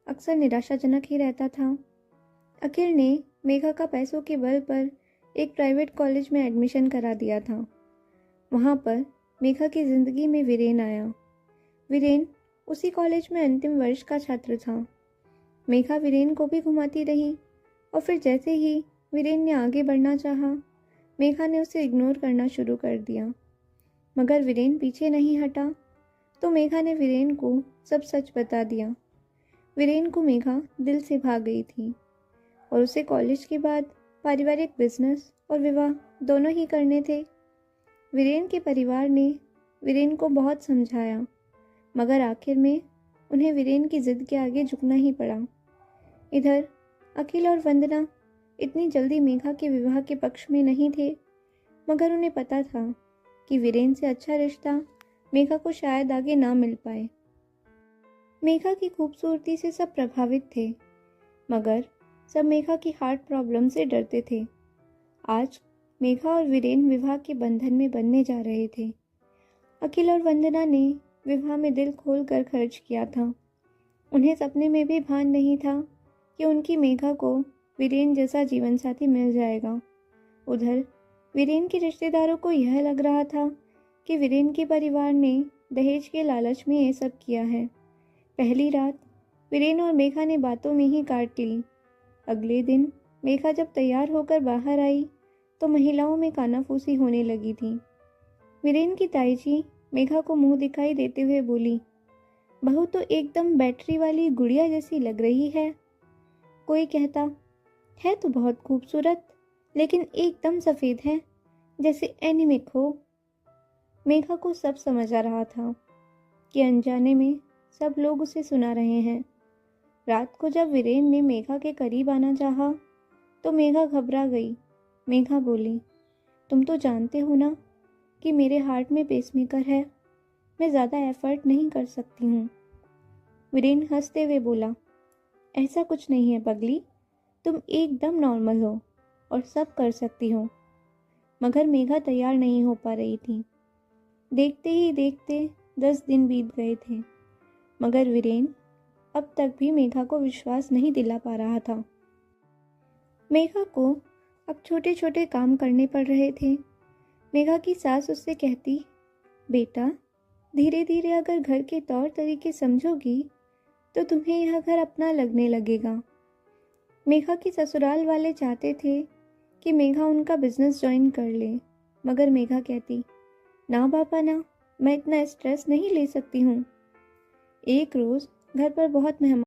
अक्सर निराशाजनक ही रहता था। अखिल ने मेघा का पैसों के बल पर एक प्राइवेट कॉलेज में एडमिशन करा दिया था। वहाँ पर मेघा की ज़िंदगी में वीरेन आया। वीरेन उसी कॉलेज में अंतिम वर्ष का छात्र था। मेघा वीरेन को भी घुमाती रही और फिर जैसे ही वीरेन ने आगे बढ़ना चाहा, मेघा ने उसे इग्नोर करना शुरू कर दिया। मगर वीरेन पीछे नहीं हटा तो मेघा ने वीरेन को सब सच बता दिया। वीरेन को मेघा दिल से भाग गई थी और उसे कॉलेज के बाद पारिवारिक बिजनेस और विवाह दोनों ही करने थे। वीरेन के परिवार ने वीरेन को बहुत समझाया, मगर आखिर में उन्हें वीरेन की जिद के आगे झुकना ही पड़ा। इधर अखिल और वंदना इतनी जल्दी मेघा के विवाह के पक्ष में नहीं थे, मगर उन्हें पता था कि वीरेन से अच्छा रिश्ता मेघा को शायद आगे ना मिल पाए। मेघा की खूबसूरती से सब प्रभावित थे, मगर सब मेघा की हार्ट प्रॉब्लम से डरते थे। आज मेघा और वीरेन विवाह के बंधन में बंधने जा रहे थे। अखिल और वंदना ने विवाह में दिल खोल कर खर्च किया था। उन्हें सपने में भी भान नहीं था कि उनकी मेघा को वीरेन जैसा जीवन साथी मिल जाएगा। उधर वीरेन के रिश्तेदारों को यह लग रहा था कि वीरेन के परिवार ने दहेज के लालच में ये सब किया है। पहली रात वीरेन और मेघा ने बातों में ही काट ली। अगले दिन मेघा जब तैयार होकर बाहर आई तो महिलाओं में कानाफूसी होने लगी थी। वीरेन की ताई जी मेघा को मुंह दिखाई देते हुए बोली, बहू तो एकदम बैटरी वाली गुड़िया जैसी लग रही है। कोई कहता, है तो बहुत खूबसूरत, लेकिन एकदम सफ़ेद है, जैसे एनीमिक हो। मेघा को सब समझ आ रहा था कि अनजाने में सब लोग उसे सुना रहे हैं। रात को जब वीरेन ने मेघा के करीब आना चाहा तो मेघा घबरा गई। मेघा बोली, तुम तो जानते हो ना कि मेरे हार्ट में पेसमेकर है, मैं ज़्यादा एफर्ट नहीं कर सकती हूँ। वीरेन हंसते हुए बोला, ऐसा कुछ नहीं है पगली, तुम एकदम नॉर्मल हो और सब कर सकती हो। मगर मेघा तैयार नहीं हो पा रही थी। देखते ही देखते 10 दिन बीत गए थे, मगर वीरेन अब तक भी मेघा को विश्वास नहीं दिला पा रहा था। मेघा को अब छोटे छोटे काम करने पड़ रहे थे। मेघा की सास उससे कहती, बेटा धीरे धीरे अगर घर के तौर तरीके समझोगी तो तुम्हें यह घर अपना लगने लगेगा। मेघा की ससुराल वाले चाहते थे कि मेघा उनका बिजनेस ज्वाइन कर ले, मगर मेघा कहती, ना पापा ना, मैं इतना स्ट्रेस नहीं ले सकती हूँ। एक रोज़ घर पर बहुत मेहमान